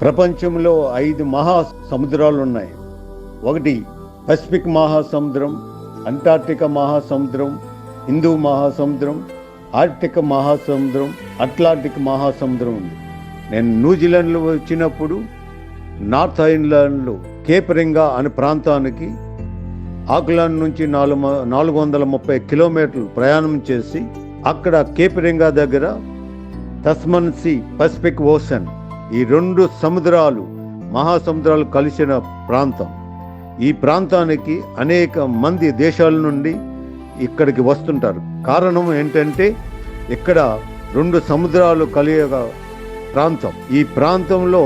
ప్రపంచంలో 5 మహాసముద్రాలు ఉన్నాయి. ఒకటి పసిఫిక్ మహాసముద్రం, అంటార్క్టికా మహాసముద్రం, హిందూ మహాసముద్రం, ఆర్కిటిక్ మహాసముద్రం, అట్లాంటిక్ మహాసముద్రం ఉంది. నేను న్యూజిలాండ్లో వచ్చినప్పుడు నార్త్ ఐలాండ్లో కేపరింగా అనే ప్రాంతానికి ఆక్లాండ్ నుంచి 430 కిలోమీటర్లు ప్రయాణం చేసి అక్కడ కేపరింగా దగ్గర తస్మన్ సీ, పసిఫిక్ ఓషన్, ఈ 2 మహాసముద్రాలు కలిసిన ప్రాంతం. ఈ ప్రాంతానికి అనేక మంది దేశాల నుండి ఇక్కడికి వస్తుంటారు. కారణం ఏంటంటే ఇక్కడ 2 సముద్రాలు కలియగ ప్రాంతం. ఈ ప్రాంతంలో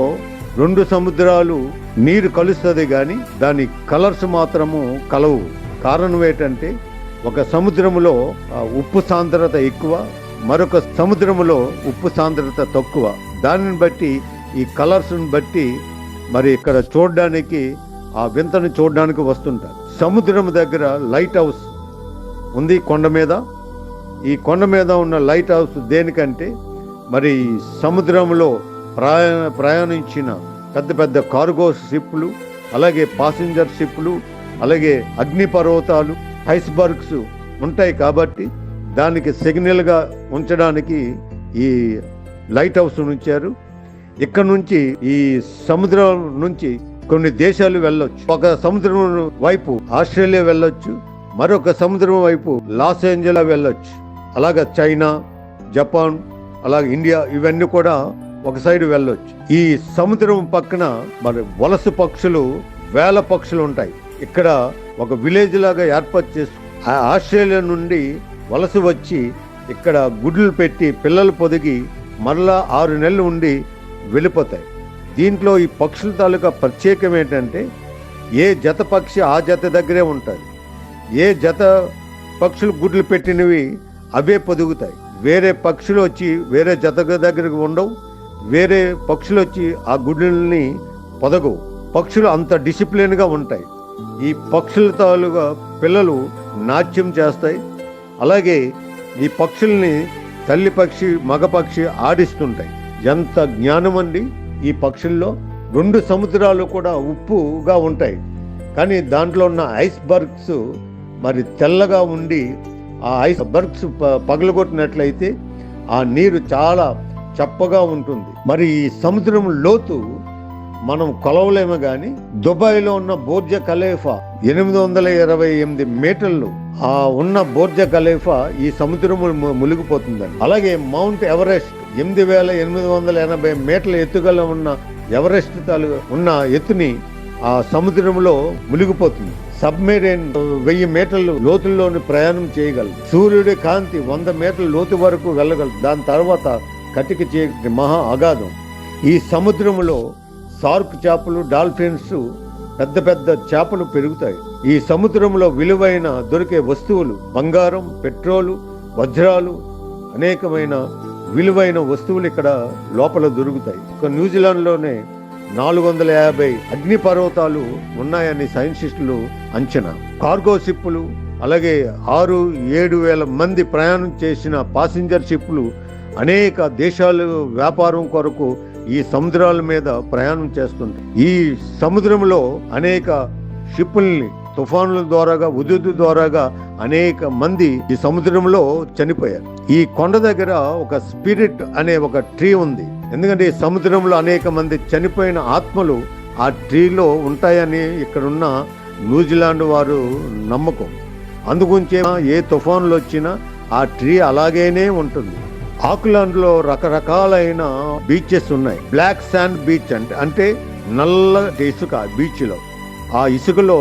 2 సముద్రాలు నీరు కలుస్తుంది కానీ దాని కలర్స్ మాత్రము కలవు. కారణం ఏంటంటే ఒక సముద్రములో ఉప్పు సాంద్రత ఎక్కువ, మరొక సముద్రములో ఉప్పు సాంద్రత తక్కువ. దానిని బట్టి ఈ కలర్స్ని బట్టి మరి ఇక్కడ చూడడానికి ఆ వింతను చూడడానికి వస్తుంటారు. సముద్రం దగ్గర లైట్ హౌస్ ఉంది కొండ మీద. ఈ కొండ మీద ఉన్న లైట్ హౌస్ దేనికంటే మరి సముద్రంలో ప్రయాణించిన పెద్ద పెద్ద కార్గో షిప్లు, అలాగే పాసింజర్ షిప్లు, అలాగే అగ్నిపర్వతాలు, ఐస్బర్గ్స్ ఉంటాయి కాబట్టి దానికి సిగ్నల్గా ఉంచడానికి ఈ లైట్ హౌస్ ఉంచారు. ఇక్కడ నుంచి ఈ సముద్రం నుంచి కొన్ని దేశాలు వెళ్ళొచ్చు. ఒక సముద్రం వైపు ఆస్ట్రేలియా వెళ్ళొచ్చు, మరొక సముద్రం వైపు లాస్ ఏంజల్స్ వెళ్ళొచ్చు. అలాగే చైనా, జపాన్, అలాగే ఇండియా, ఇవన్నీ కూడా ఒక సైడ్ వెళ్ళొచ్చు. ఈ సముద్రం పక్కన మరి వలస పక్షులు, వేల పక్షులు ఉంటాయి. ఇక్కడ ఒక విలేజ్ లాగా ఏర్పాటు చేసు ఆస్ట్రేలియా నుండి వలస వచ్చి ఇక్కడ గుడ్లు పెట్టి పిల్లలు పొదిగి మరలా 6 నెలలు ఉండి వెళ్ళిపోతాయి. దీంట్లో ఈ పక్షుల తాలూకా ప్రత్యేకం ఏంటంటే ఏ జత పక్షి ఆ జత దగ్గరే ఉంటుంది. ఏ జత పక్షులు గుడ్లు పెట్టినవి అవే పొదుగుతాయి. వేరే పక్షులు వచ్చి వేరే జత దగ్గరకు ఉండవు. వేరే పక్షులు వచ్చి ఆ గుడ్లని పొదగవు. పక్షులు అంత డిసిప్లిన్గా ఉంటాయి. ఈ పక్షుల తాలూకా పిల్లలు నాట్యం చేస్తాయి. అలాగే ఈ పక్షుల్ని తల్లి పక్షి, మగ పక్షి ఆడిస్తుంటాయి. ఎంత జ్ఞానం అండి ఈ పక్షుల్లో. 2 సముద్రాలు కూడా ఉప్పుగా ఉంటాయి, కానీ దాంట్లో ఉన్న ఐస్ బర్గ్స్ మరి తెల్లగా ఉండి ఆ ఐస్ బర్గ్స్ పగలగొట్టినట్లయితే ఆ నీరు చాలా చప్పగా ఉంటుంది. మరి ఈ సముద్రం లోతు మనం కొలవలేము కానీ దుబాయ్లో ఉన్న బుర్జ్ ఖలీఫా 828 మీటర్లు ఉన్న బుర్జ్ ఖలీఫా ఈ సముద్రము మునిగిపోతుందండి. అలాగే మౌంట్ ఎవరెస్ట్ 8880 మీటర్ల ఎత్తుగల ఉన్న ఎవరెస్ట్ ఉన్న ఎత్తుని ఆ సముద్రంలో మునిగిపోతుంది. సబ్మెరైన్ 1000 మీటర్లు లోతుల్లోని ప్రయాణం చేయగలదు. సూర్యుడి కాంతి 100 మీటర్ల లోతు వరకు వెళ్ళగలదు. దాని తర్వాత కటిక చీకటి మహా అగాధం. ఈ సముద్రంలో షార్క్ చేపలు, డాల్ఫిన్స్, పెద్ద పెద్ద చేపలు పెరుగుతాయి. ఈ సముద్రంలో విలువైన దొరికే వస్తువులు బంగారం, పెట్రోలు, వజ్రాలు, అనేకమైన విలువైన వస్తువులు ఇక్కడ లోపల దొరుకుతాయి. న్యూజిలాండ్లోనే 450 అగ్నిపర్వతాలు ఉన్నాయని సైంటిస్టులు అంచనా. కార్గో షిప్పులు, అలాగే 6-7 వేల మంది ప్రయాణం చేసిన పాసింజర్ షిప్పులు అనేక దేశాలు వ్యాపారం కొరకు ఈ సముద్రాల మీద ప్రయాణం చేస్తుంటాయి. ఈ సముద్రంలో అనేక షిప్పుల్ని తుఫానుల ద్వారాగా, ఉదుదు ద్వారాగా అనేక మంది ఈ సముద్రంలో చనిపోయారు. ఈ కొండ దగ్గర ఒక స్పిరిట్ అనే ఒక ట్రీ ఉంది. ఎందుకంటే ఈ సముద్రంలో అనేక మంది చనిపోయిన ఆత్మలు ఆ ట్రీలో ఉంటాయని ఇక్కడున్న న్యూజిలాండ్ వారు నమ్మకం. అందుగురించే ఏ తుఫానులు వచ్చినా ఆ ట్రీ అలాగేనే ఉంటుంది. ఆక్లాండ్లో రకరకాలైన బీచెస్ ఉన్నాయి. బ్లాక్ శాండ్ బీచ్ అంటే నల్ల ఇసుక బీచ్లో. ఆ ఇసుకలో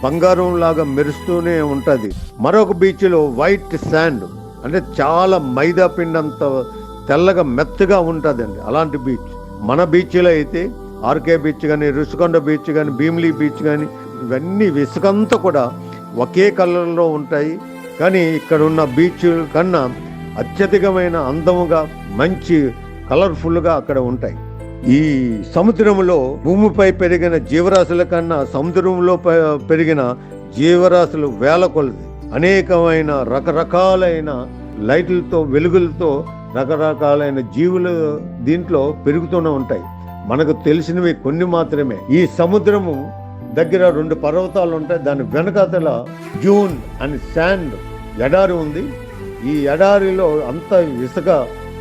బంగారం లాగా మెరుస్తూనే ఉంటుంది. మరొక బీచ్లో వైట్ శాండ్ అంటే చాలా మైదా పిండంత తెల్లగా మెత్తగా ఉంటుందండి. అలాంటి బీచ్. మన బీచ్లో అయితే ఆర్కే బీచ్ కానీ, రుషికొండ బీచ్ కానీ, భీమిలీ బీచ్ కానీ, ఇవన్నీ ఇసుకంతా కూడా ఒకే కలర్లో ఉంటాయి. కానీ ఇక్కడ ఉన్న బీచ్ కన్నా అత్యధికమైన అందముగా, మంచి కలర్ఫుల్గా అక్కడ ఉంటాయి. ఈ సముద్రంలో భూమిపై పెరిగిన జీవరాశుల కన్నా సముద్రంలో పెరిగిన జీవరాశులు వేల కొలది. అనేకమైన రకరకాలైన లైట్లతో, వెలుగులతో రకరకాలైన జీవులు దీంట్లో పెరుగుతూనే ఉంటాయి. మనకు తెలిసినవి కొన్ని మాత్రమే. ఈ సముద్రము దగ్గర 2 పర్వతాలు ఉంటాయి. దాని వెనకాతల డ్యూన్ అండ్ శాండ్ ఎడారి ఉంది. ఈ ఎడారిలో అంత ఇసుక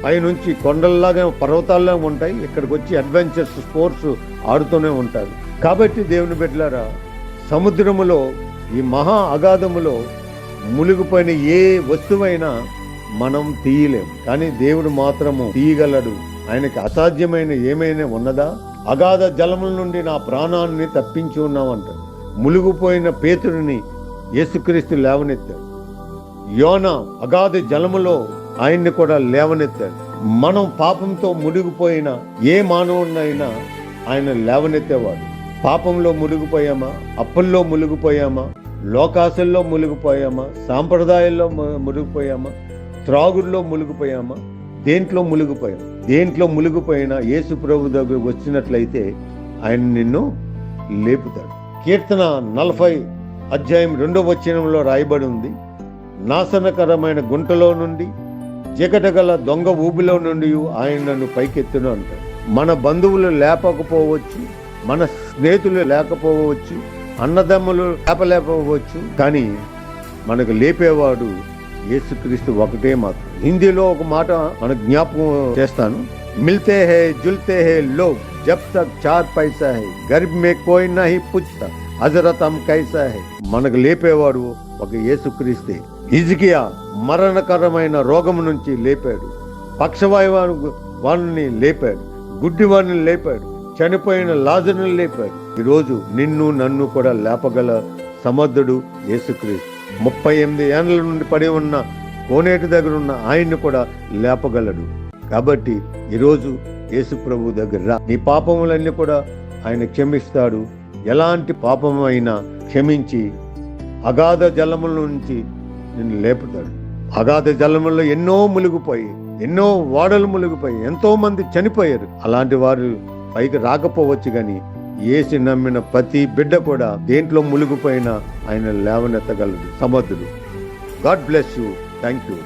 పైనుంచి కొండల్లాగా పర్వతాల్లాగా ఉంటాయి. ఇక్కడికి వచ్చి అడ్వెంచర్స్ స్పోర్ట్స్ ఆడుతూనే ఉంటారు. కాబట్టి దేవుని బిడ్డలారా, సముద్రములో ఈ మహా అగాధములో మునిగిపోయిన ఏ వస్తువైనా మనం తీయలేం, కానీ దేవుడు మాత్రము తీయగలడు. ఆయనకి అసాధ్యమైన ఏమైనా ఉన్నదా? అగాధ జలముల నుండి నా ప్రాణాన్ని తప్పించి ఉన్నామంటాడు. మునిగిపోయిన పేతుడిని యేసుక్రీస్తు లేవనెత్తాడు. యోనా అగాధ జలములో ఆయన్ని కూడా లేవనెత్తాడు. మనం పాపంతో మునిగిపోయిన ఏ మానవుడినైనా ఆయన లేవనెత్తేవాడు. పాపంలో మునిగిపోయామా, అప్పుల్లో మునిగిపోయామా, లోకాశల్లో మునిగిపోయామా, సాంప్రదాయాల్లో మునిగిపోయామా, త్రాగుల్లో మునిగిపోయామా, దేంట్లో మునిగిపోయినా యేసు ప్రభు దగ్గర వచ్చినట్లయితే ఆయన నిన్ను లేపుతాడు. కీర్తన 40 అధ్యాయం 2వ వచనంలో రాయబడి ఉంది, నాశనకరమైన గుంటలో నుండి, చీకటగల దొంగ ఊబిలో నుండి ఆయన నన్ను పైకెత్తును అంటాడు. మన బంధువులు లేపకపోవచ్చు, మన స్నేహితులు లేకపోవచ్చు, అన్నదమ్ములు లేపలేకపోవచ్చు, కానీ మనకు లేపేవాడు యేసుక్రీస్తు ఒకటే మాత్రం. హిందీలో ఒక మాట మనకు జ్ఞాపకం చేస్తాను, మిల్తే హే జుల్తే హే లోగ్ జబ్ తక్ 4 పైసా హై, గరీబ్ మే కోయి నహీ పుచ్తా హజరత్ హమ్ కైసా హై. మనకు లేపేవాడు ఒక యేసుక్రీస్తే. హిజ్కియా మరణకరమైన రోగం నుంచి లేపాడు, పక్షవాయువాన్ని లేపాడు, గుడ్డివాడిని లేపాడు, చనిపోయిన లాజరుని లేపాడు. ఈరోజు నిన్ను నన్ను కూడా లేపగల సమర్థుడు యేసుక్రీస్తు. 38 ఏళ్ల నుండి పడి ఉన్న కోనేటి దగ్గర ఉన్న ఆయన్ని కూడా లేపగలడు. కాబట్టి ఈరోజు యేసు ప్రభు దగ్గర నీ పాపములన్నీ కూడా ఆయన క్షమిస్తాడు. ఎలాంటి పాపమైనా క్షమించి అగాధ జలముల నుంచి నిన్ను లేపుతాడు. అగాధ జలముల్లో ఎన్నో మునిగిపోయి, ఎన్నో వాడలు మునిగిపోయి, ఎంతో మంది చనిపోయారు. అలాంటి వారు పైకి రాకపోవచ్చు, కానీ యేసు నమ్మిన ప్రతి బిడ్డ కూడా దేంట్లో మునిగిపోయినా ఆయన లేవనెత్తగలడు, సమర్థుడు. God bless you. Thank you.